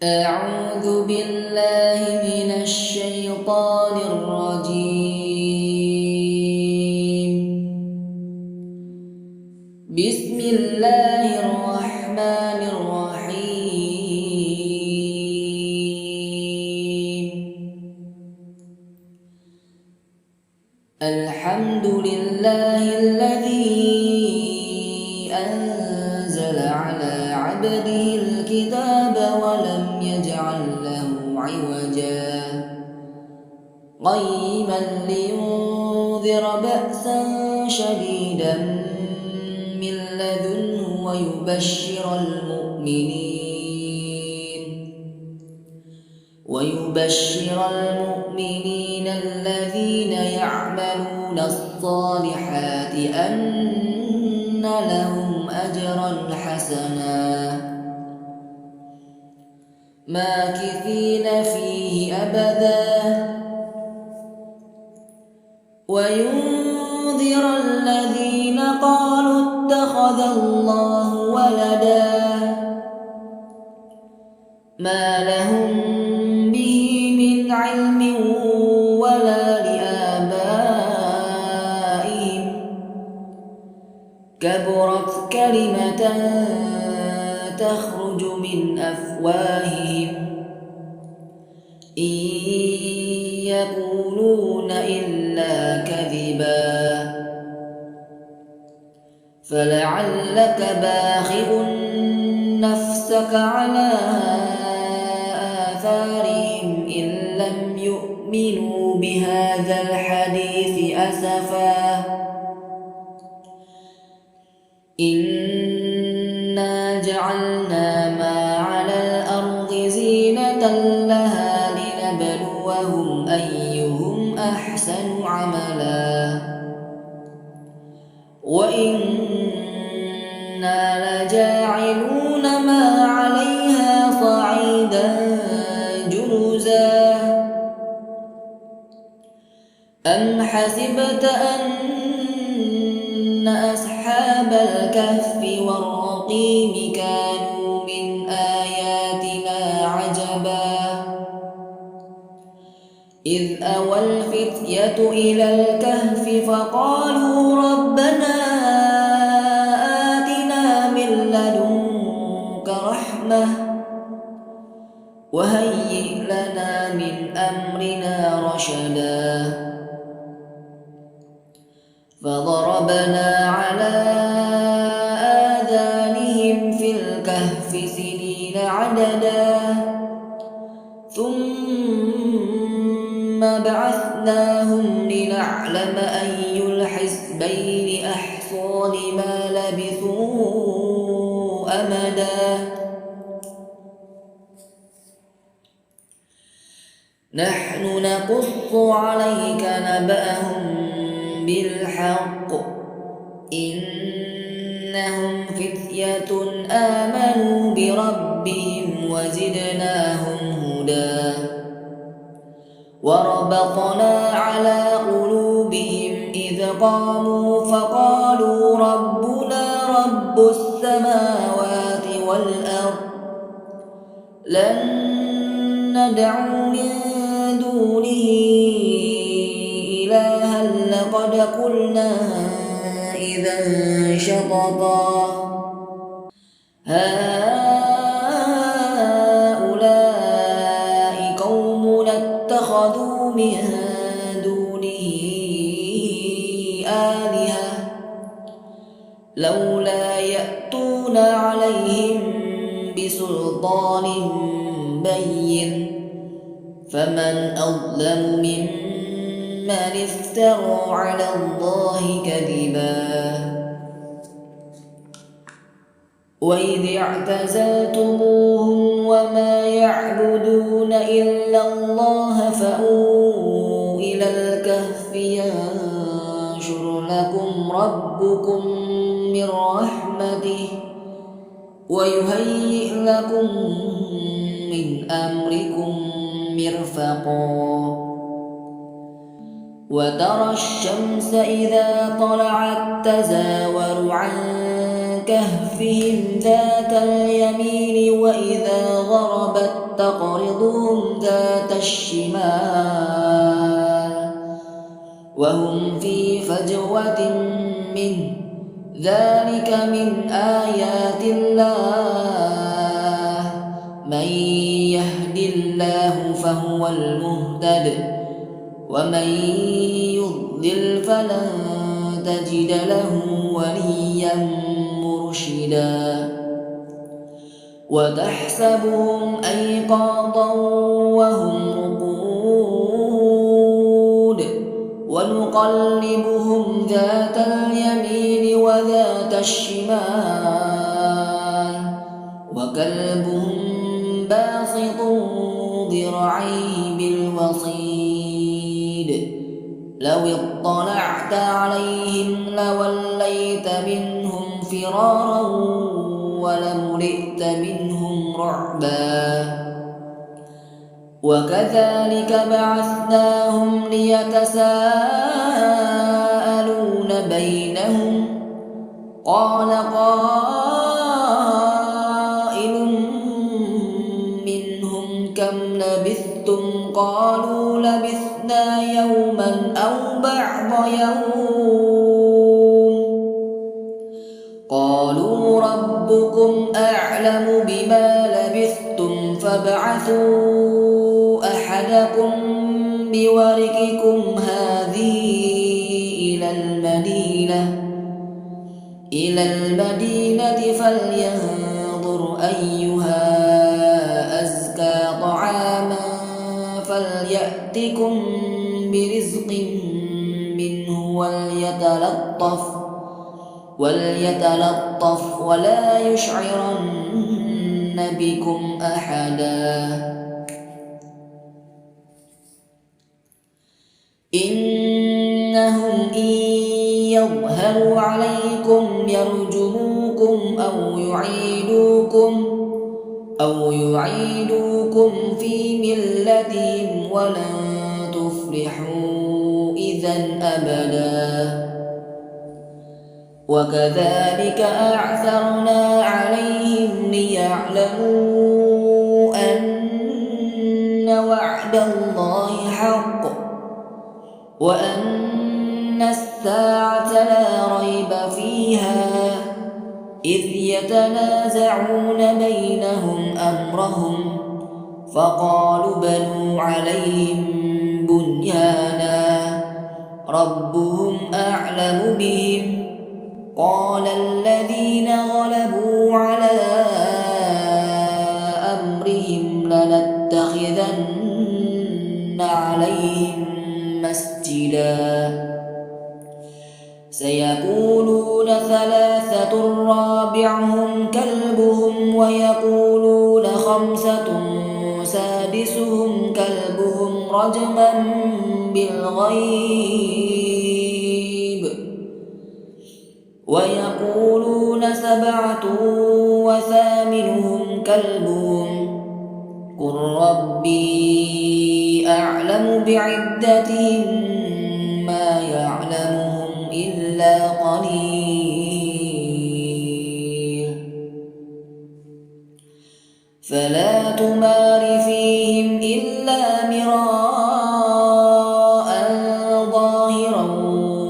أعوذ بالله من الشيطان الرجيم. بسم الله الرحمن الرحيم. الحمد لله الذي أنزل على عبده الكتاب ولم يجعل له عوجا قيما لينذر بأسا شديدا من لدنه ويبشر المؤمنين الذين يعملون الصالحات أن لهم أجرا حسنا ماكثين فيه أبدا وينذر الذين قالوا اتخذ الله ولدا ما لهم به من علم ولا لآبائهم كبرت كلمة تخرج من أفواههم إن يقولون إلا كذبا فلعلك باخع نفسك على آثارهم إن لم يؤمنوا بهذا الحديث أسفا إنا جعلنا ما على الأرض زينة لها لنبلوهم أيهم أحسن عملا وإنا لجاعلون ما عليها صعيدا جرزا أم حسبت أن أصحاب الكهف والرقيم كانوا من آياتنا عجبا إذ أوى الفتية إلى الكهف فقالوا ربنا آتنا من لدنك رحمة وهيئ لنا من أمرنا رشدا فضربنا على آذانهم في الكهف سنين عددا ثم بعثناهم لنعلم أي الحزبين أحصى لما لبثوا أمدا نحن نقص عليك نبأهم بالحق إنهم فتية آمنوا بربهم وزدناهم هدى وربطنا على قلوبهم إذ قاموا فقالوا ربنا رب السماوات والأرض لن ندعو من دونه إلها لقد قلنا إذا شططا هؤلاء قوم اتخذوا من دونه آلهة لولا يأتون عليهم بسلطان بين فمن أظلم ممن افترى على الله كذبا وإذ اعتزلتموهم وما يعبدون إلا الله فأووا إلى الكهف ينشر لكم ربكم من رحمته ويهيئ لكم من أمركم مرفقا وترى الشمس إذا طلعت تزاور عن كهفهم ذات اليمين وإذا غربت تقرضهم ذات الشمال وهم في فجوة منه ذلك من آيات الله من يهد الله فهو المهتد ومن يضلل فلن تجد له وليا مرشدا وتحسبهم أيقاظا وهم رقود ونقلبهم ذات اليمين وذات الشمال وكلبهم باسط ذراعيه بالوصيد لو اطلعت عليهم لوليت منهم فرارا ولملئت منهم رعبا وكذلك بعثناهم ليتساءلون بينهم قال قائل منهم كم لبثتم قالوا لبثنا يوما أو بعض يوم قالوا ربكم أعلم بما لبثتم فابعثوا أحدكم بورقكم هذه إلى المدينة فلينظر أيها أزكى طعاما فليأتكم برزق منه وليتلطف ولا يشعرن بكم أحدا إنهم إن يظهروا عليكم يرجموكم أو يعيدوكم في ملتهم ولن تفلحوا إذا أبدا وكذلك أعثرنا عليهم ليعلموا أن وعد الله حق وأن الساعة لا ريب فيها إذ يتنازعون بينهم أمرهم فقالوا بنوا عليهم بنيانا ربهم أعلم بهم قال الذين غلبوا على أمرهم لنتخذن عليهم مسجدا سيقولون ثلاثة رابعهم كلبهم ويقولون خمسة سادسهم كلبهم رجما بالغيب ويقولون سبعة وثامنهم كلبهم قل ربي أعلم بعدتهم ما يعلمهم إلا قليل فلا تمار فيهم إلا مراء ظاهرا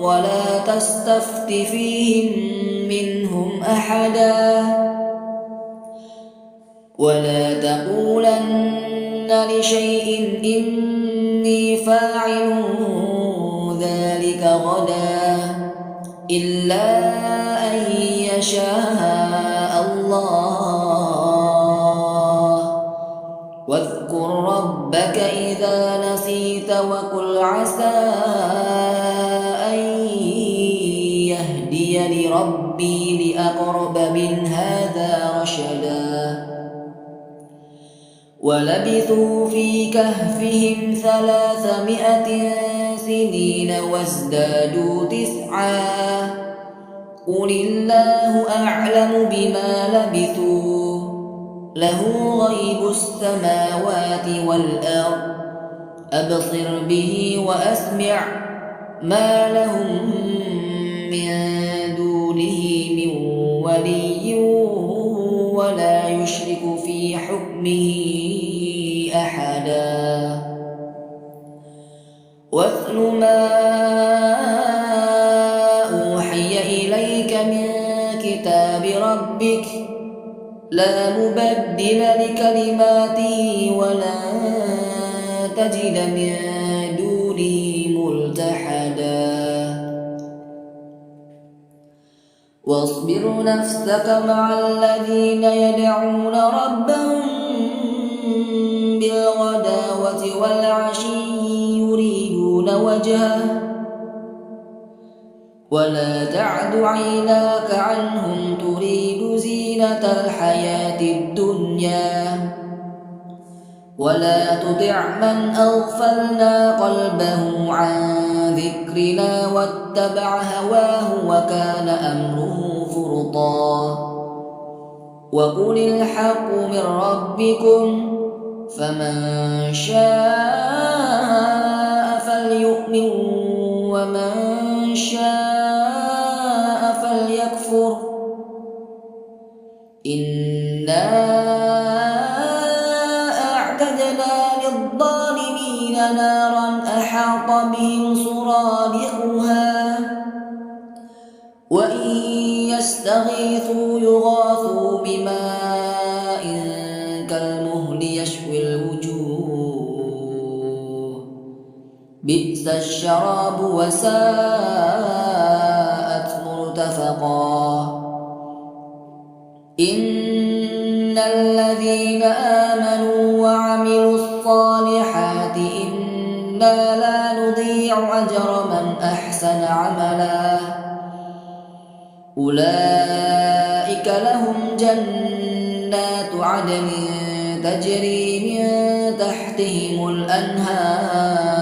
ولا تستفت فيهم منهم أحدا ولا تقولن لشيء إني فاعل ذلك غدا إلا أن يشاء الله واذكر ربك إذا نسيت وقل عسى أن يهدي لربي لأقرب من هذا رشدا ولبثوا في كهفهم 300 سنين وازدادوا 9 قل الله أعلم بما لبثوا له غيب السماوات والأرض أبصر به وأسمع ما لهم من دونه من ولي ولا يشرك في حكمه أحدا واتل ما أوحي إليك من كتاب ربك لا مبدل لكلماته ولن تجد من دونه ملتحدا واصبر نفسك مع الذين يدعون ربهم بالغداوة والعشي يريدون وجهه ولا تعد عيناك عنهم تريد زينة الحياة الدنيا ولا تطع من أغفلنا قلبه عن ذكرنا واتبع هواه وكان أمره فرطا وقل الحق من ربكم فمن شاء فليؤمن ومن شاء فليكفر إنا أعتدنا للظالمين نارا أحاط بهم سرادقها وإن يستغيثوا يغاثوا بماء كالمهل يشوي الوجوه بئس الشراب وساءت مرتفقا إن الذين آمنوا وعملوا الصالحات إنا لا نضيع أجر من أحسن عملا أولئك لهم جنات عدن تجري من تحتهم الأنهار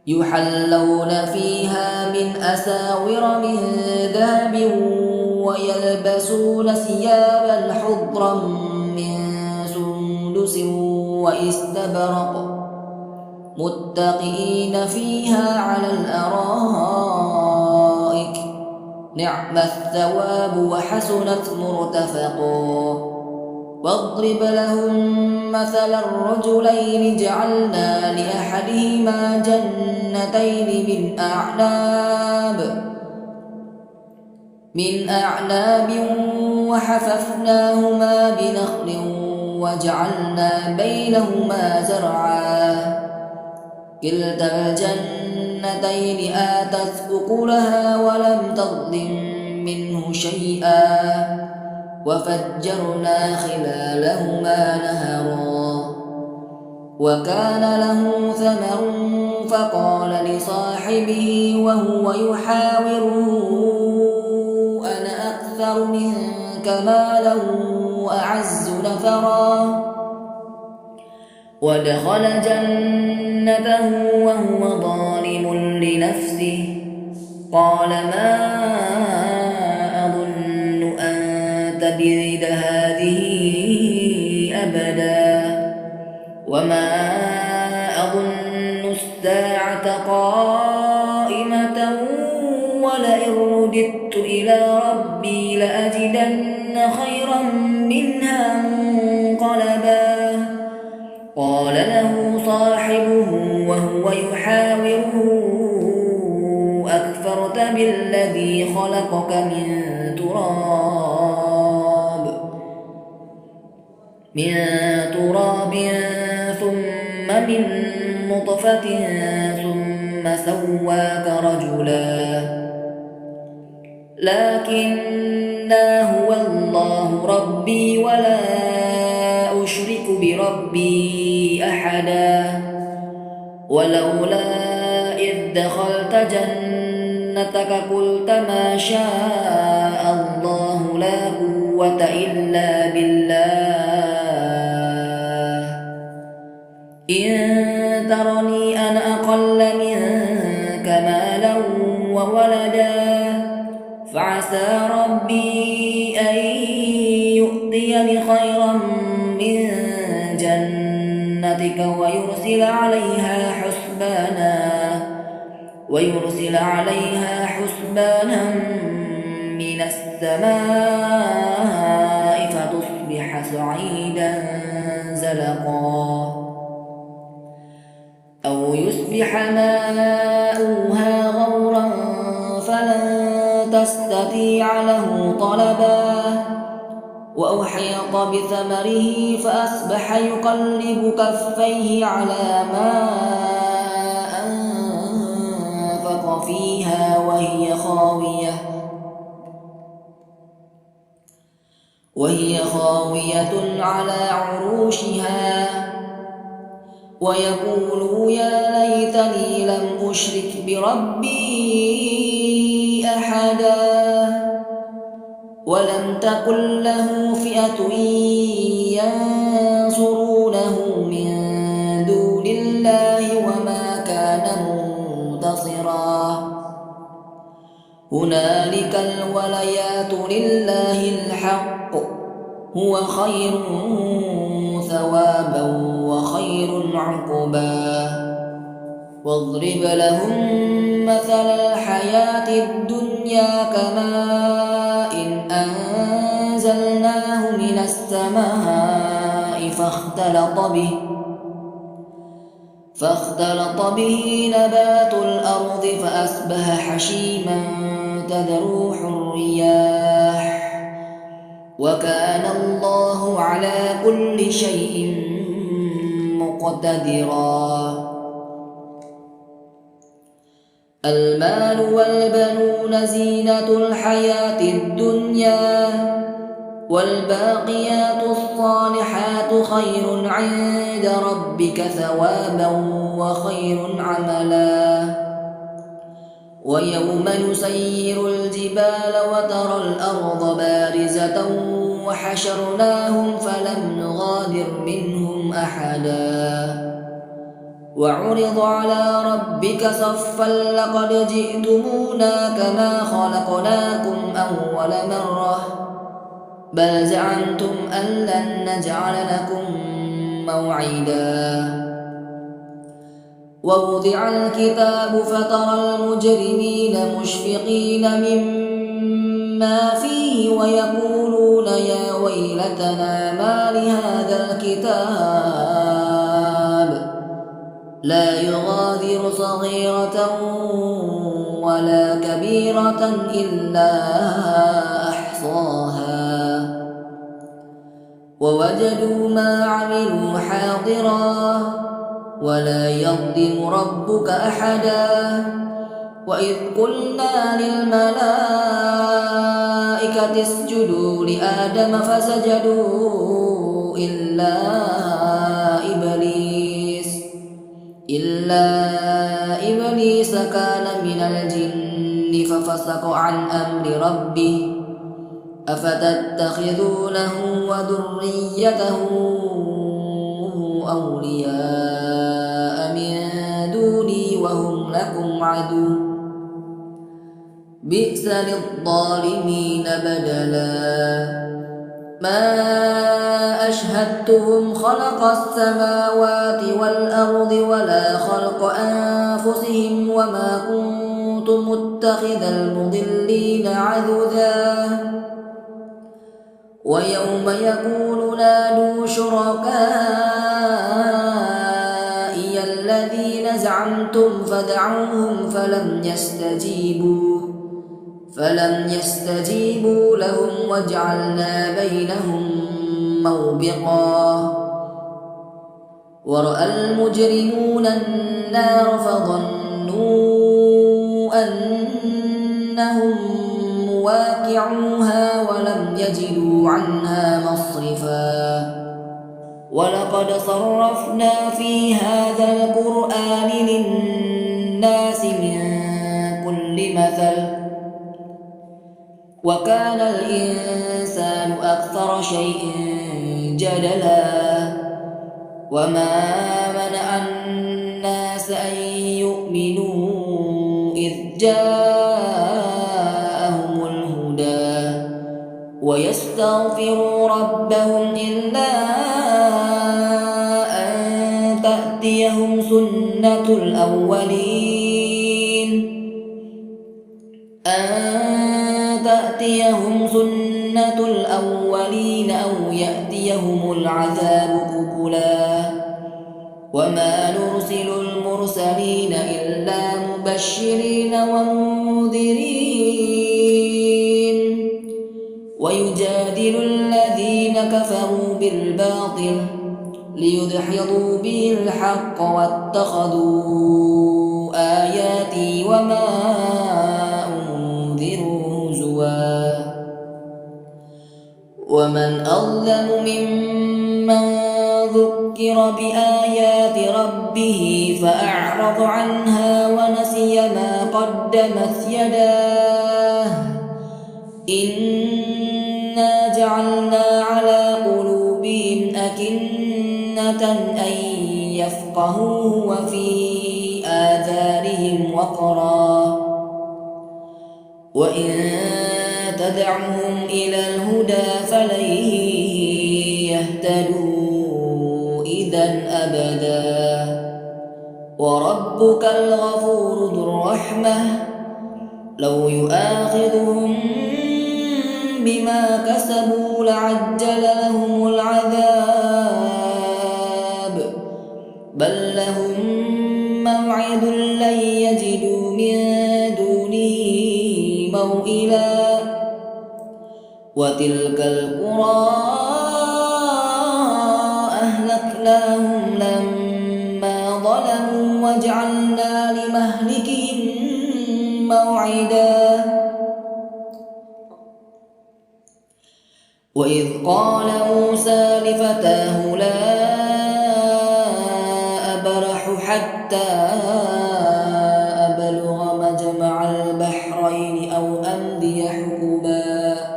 يحلون فيها من أساور من ذهب ويلبسون ثيابا خضرا من سندس واستبرق متكئين فيها على الأرائك نعم الثواب وحسنت مرتفقا واضرب لهم مثل الرجلين جعلنا لأحدهما جنتين من أعناب وحففناهما بنخل وجعلنا بينهما زرعا كلتا الجنتين آتت أكلها ولم تظلم منه شيئا وفجرنا خلالهما نهرا وكان له ثمر فقال لصاحبه وهو يحاوره أنا أكثر منك مالا وأعز نفرا ودخل جنته وهو ظالم لنفسه قال ما أظن أن تبيد هذه أبدا وما أظن الساعة قائمة ولئن رددت إلى ربي لأجدن خيرا منها منقلبا قال له صاحبه وهو يحاوره أكفرت بالذي خلقك من تراب ثم من نطفة ثم سواك رجلا لكنا هو الله ربي ولا أشرك بربي أحدا ولولا إذ دخلت جنتك قلت ما شاء الله لا قوة إلا بالله إن ترني أنا أقل منك مالا وولدا فعسى ربي أن يؤتيني خيرا من جنتك ويرسل عليها حسبانا من السماء فتصبح صعيدا زلقا أو يصبح ماؤها غورا فلن تستطيع له طلبا وأحيط بثمره فأصبح يقلب كفيه على ما أنفق فيها وهي خاوية على عروشها ويقول يا ليتني لم أشرك بربي أحدا ولم تكن له فئة ينصرونه من دون الله وما كان منتصرا هنالك الولايات لله الحق هو خير ثوابا وخير عقبا واضرب لهم مثل الحياة الدنيا كماء أنزلناه من السماء فاختلط به نبات الأرض فأصبح حشيما تذروح الرياح وكان الله على كل شيء مقتدرا المال والبنون زينة الحياة الدنيا والباقيات الصالحات خير عند ربك ثوابا وخير عملا ويوم نسير الجبال وترى الأرض بارزة وحشرناهم فلم نغادر منهم أحدا وعرض على ربك صفا لقد جئتمونا كما خلقناكم أول مرة بل زعمتم أن لن نجعل لكم موعدا ووضع الكتاب فترى المجرمين مشفقين مما فيه ويقولون يا ويلتنا ما لهذا الكتاب لا يغادر صغيرة ولا كبيرة إلا أحصاها ووجدوا ما عملوا حاضرا ولا يظلم ربك أحدا وإذ قلنا للملائكة اسجدوا لآدم فسجدوا إلا إبليس كان من الجن ففسق عن أمر ربه أفتتخذونه وذريته أولياء من دوني وهم لكم عدو بئس للظالمين بدلا ما أشهدتهم خلق السماوات والأرض ولا خلق أنفسهم وما كنت متخذ المضلين عضدا ويوم يقول نادوا شركائي الذين زعمتم فدعوهم فلم يستجيبوا لهم وجعلنا بينهم موبقا ورأى المجرمون النار فظنوا أنهم مواقعوها ولم يجدوا عنها مصرفا ولقد صرفنا في هذا القرآن للناس من كل مثل وكان الإنسان أكثر شيء جدلا وما منع الناس أن يؤمنوا إذ جاءهم الهدى ويستغفروا ربهم إلا أن تأتيهم سنة الأولين تأتيهم سنة الأولين أو يأتيهم العذاب قبلا وما نرسل المرسلين إلا مبشرين ومنذرين ويجادل الذين كفروا بالباطل ليدحضوا به الحق واتخذوا آياتي وما أنذروا هزوا ومن أظلم ممن ذكر بآيات ربه فأعرض عنها ونسي ما قدمت يداه إنا جعلنا على قلوبهم أكنة أن يفقهوه وفي آذانهم وقرا وإن تدعهم إلى الهدى فلن يهتدوا إذا أبدا وربك الغفور ذو الرحمة لو يؤاخذهم بما كسبوا لعجل لهم العذاب بل لهم موعد لن يجدوا من دونه موئلا وتلك القرى أهلكناهم لما ظلموا وجعلنا لمهلكهم موعدا وإذ قال موسى لفتاه لا أبرح حتى أبلغ مجمع البحرين أو أمضي حقبا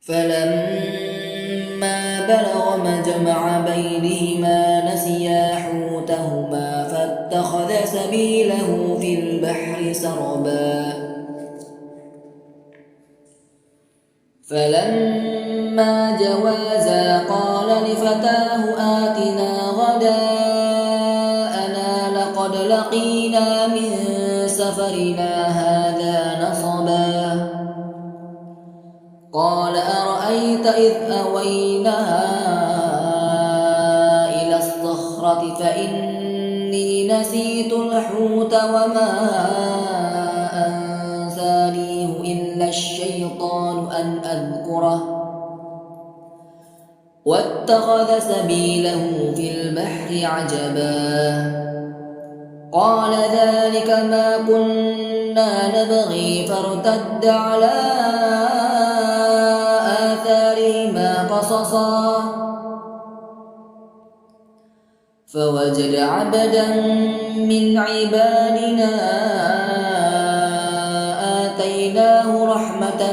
فلما بلغ مجمع بينهما نسيا حوتهما فاتخذ سبيله في البحر سربا فلما جوازا قال لفتاه آتنا غداءنا لقد لقينا من سفرنا هذا نصبا قال أرأيت إذ أوينا إلى الصخرة فإني نسيت الحوت وما أنسانيه إلا الشيطان أن أذكره واتخذ سبيله في البحر عجبا قال ذلك ما كنا نبغي فارتد على آثارهما قصصا فوجد عبدا من عبادنا آتيناه رحمة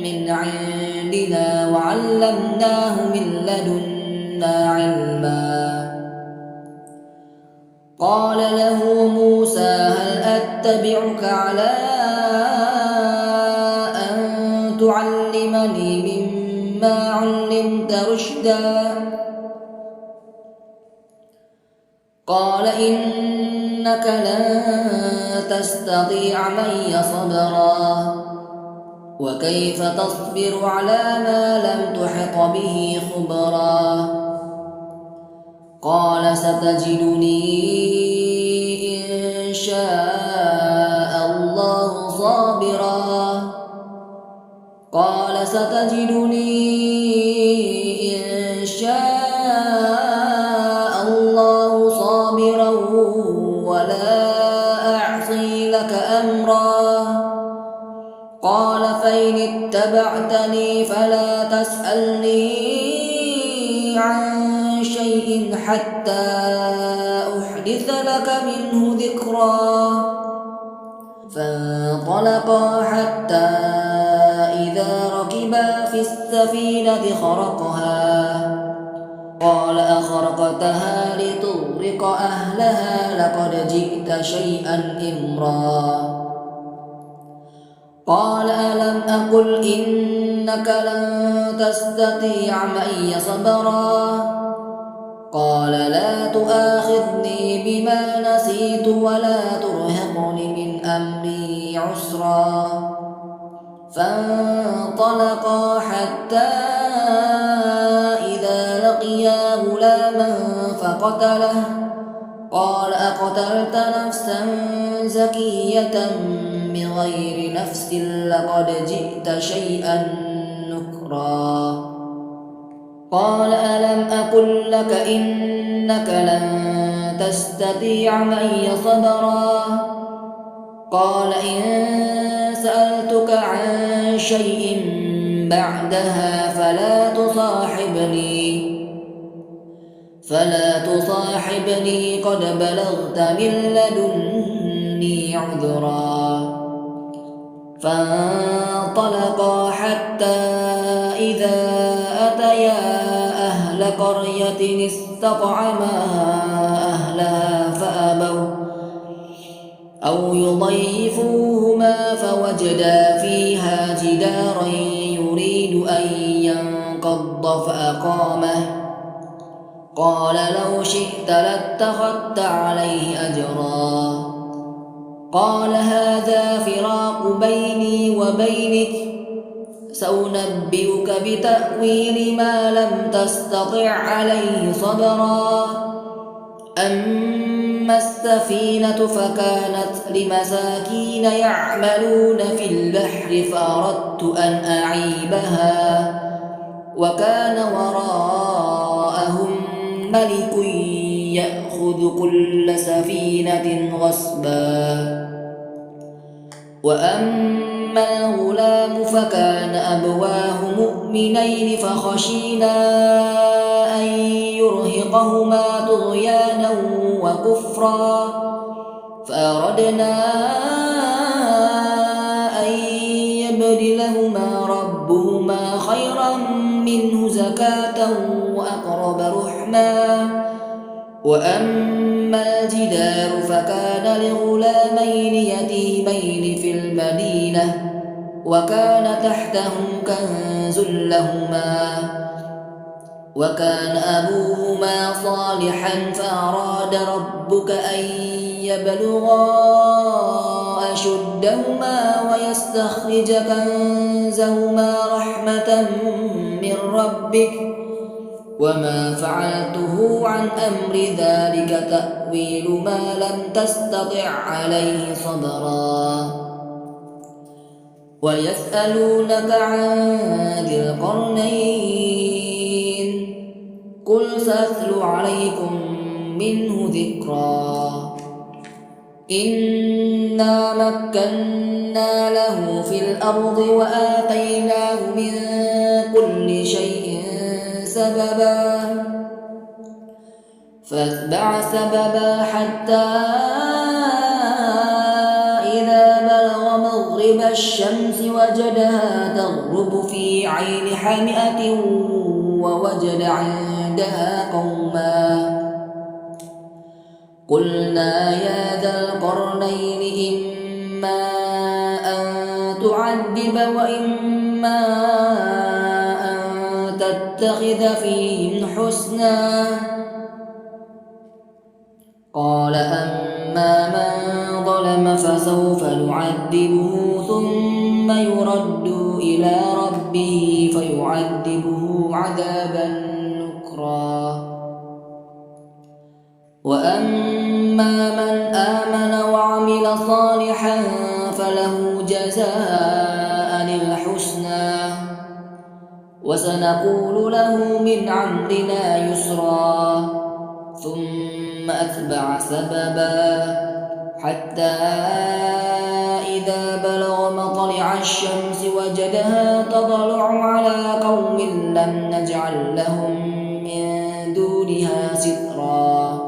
من عندنا وعلمناه من لدنا علما قال له موسى هل أتبعك على أن تعلمني مما علمت رشدا قال إنك لن تستطيع معي صبرا وكيف تصبر على ما لم تحط به خبرا قال ستجدني إن شاء الله صابرا قال ستجدني إن شاء الله صابرا ولا أعصي لك أمرا قال فإن اتبعتني فلا تسألني عن شيء حتى أحدث لك منه ذكرا فانطلقا حتى إذا ركبا في السفينة خرقها قال أخرقتها لتغرق أهلها لقد جئت شيئا إمرا قال ألم أقل إنك لن تستطيع معي صبرا قال لا تؤاخذني بما نسيت ولا ترهقني من أمري عسرا فانطلقا حتى إذا لقيا غلاما فقتله قال أقتلت نفسا زكية بغير نفس لقد جئت شيئا نكرا قال ألم أقل لك إنك لن تستطيع معي صبرا قال إن سألتك عن شيء بعدها فلا تصاحبني قد بلغت من لدني عذرا فانطلقا حتى إذا أتيا أهل قرية استطعما أهلها فأبوا أو يضيفوهما فوجدا فيها جدارا يريد أن ينقض فأقامه قال لو شئت لاتخذت عليه أجرا قال هذا فراق بيني وبينك سأنبئك بتأويل ما لم تستطع عليه صبرا أما السفينة فكانت لمساكين يعملون في البحر فأردت أن أعيبها وكان وراءهم ملك يأخذ كل سفينة غصبا وأما الغلام فكان أبواه مؤمنين فخشينا أن يرهقهما طغيانا وكفرا فأردنا أن يبدلهما ربهما خيرا منه زكاة وأقرب رحما وأما الجدار فكان لغلامين يتيمين في المدينة وكان تحته كنز لهما وكان أبوهما صالحا فأراد ربك أن يبلغا أشدهما ويستخرج كنزهما رحمة من ربك وما فعلته عن أمر ذلك تأويل ما لم تستطع عليه صبرا ويسألونك عن ذي القرنين قل سأتلو عليكم منه ذكرا إنا مكنا له في الأرض وآتيناه من كل شيء سببا فاتبع سببا حتى إذا بلغ مغرب الشمس وجدها تغرب في عين حمئة ووجد عندها قوما قلنا يا ذا القرنين إما أن تعذب وإما أن تتخذ فيهم حسنا قال أما من ظلم فسوف نعذبه ثم يرد إلى ربه فيعذبه عذابا نكرا وأما من آمن وعمل صالحا فله جزاء الحسنى وسنقول له من أمرنا يسرا ثم أتبع سببا حتى إذا بلغ مطلع الشمس وجدها تطلع على قوم لم نجعل لهم من دونها سترا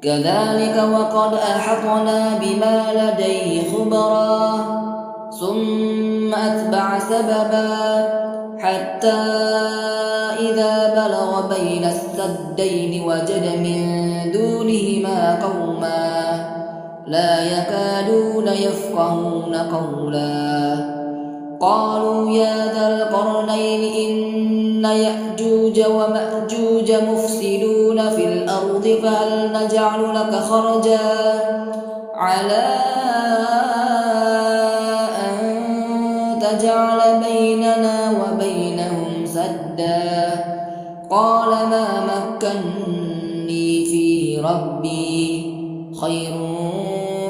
كذلك وقد أحطنا بما لديه خبرا ثم أتبع سببا حتى إذا بلغ بين السدين وجد من دونهما قوما لا يكادون يفقهون قولا قالوا يا ذا القرنين إن يأجوج ومأجوج مفسدون في الأرض فهل نجعل لك خرجا على أن تجعل بيننا وبينهم سدا قال ما مكني فيه ربي خير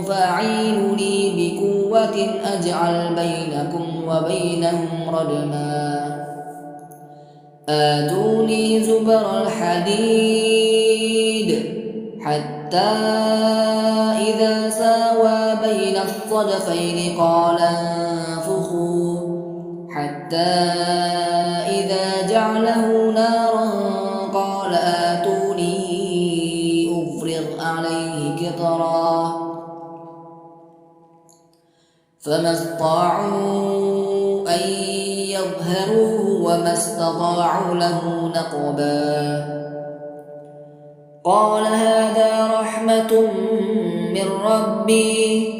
فأعينوني بقوة أجعل بينكم وبينهم ردما آتوني زبر الحديد حتى إذا ساوى بين الصدفين قال انفخوا حتى إذا جعله نارا قال آتوني أفرغ عليه قطرا فما استطاعوا أن يظهروه وما استطاعوا له نقبا قال هذا رحمة من ربي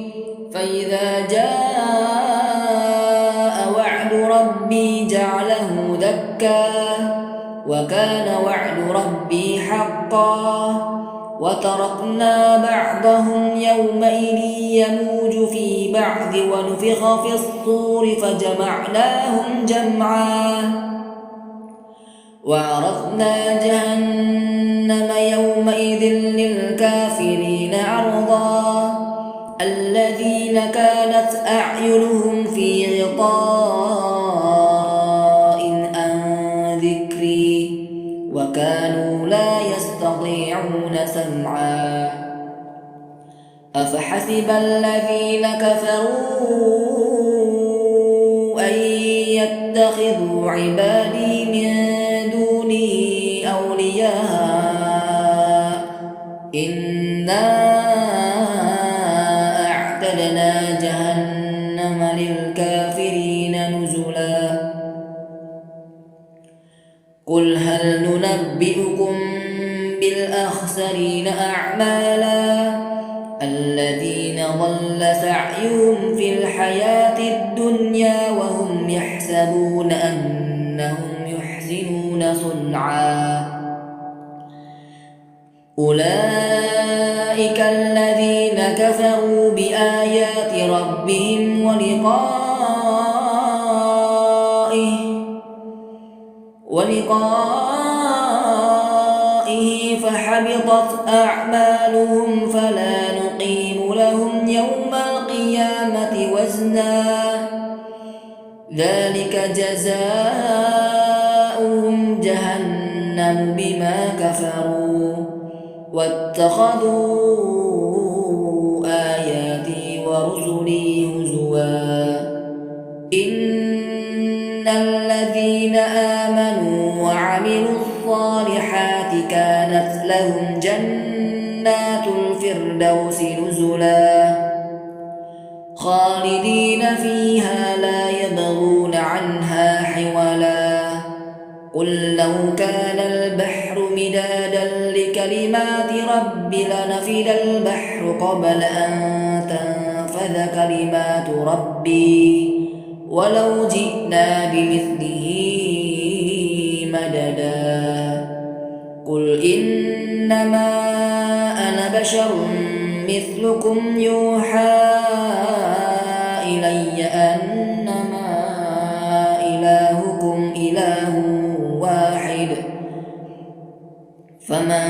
فإذا جاء وعد ربي جعله دكا وكان وعد ربي حقا وتركنا بعضهم يومئذ يموج في بعض ونفخ في الصور فجمعناهم جمعا وعرضنا جهنم يومئذ للكافرين عرضا الذين كانت أعينهم في غطاء عن ذكري وكانوا لا يستطيعون سمعا أفحسب الذين كفروا أن يتخذوا عبادي من دوني أولياء إنا أعتدنا جهنم للكافرين نزلا قل هل ننبئكم بالأخسرين أعمالا الذين ضل سعيهم في الحياة الدنيا وهم يحسبون أنهم يحسنون صنعا أولئك الذين كفروا بآيات ربهم ولقائه فحبطت أعمالهم فلا نقيم لهم يوم القيامة وزنا ذلك جزاؤهم جهنم بما كفروا واتخذوا آياتي ورسلي هزوا إن الذين آمنوا وعملوا الصالحات كانت لهم جنات الفردوس نزلا خالدين فيها لا يبغون عنها حولا قل لو كان البحر مدادا لكلمات ربي لنفد البحر قبل أن تنفذ كلمات ربي ولو جئنا بمثله مددا قل إنما أنا بشر مثلكم يوحى إلي أنما إلهكم إله واحد فمن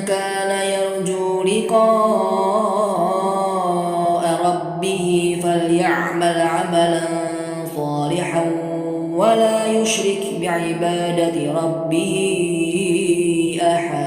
كان يرجو لقاء ربه فليعمل عملا صالحا ولا يشرك بعبادة ربه أحدا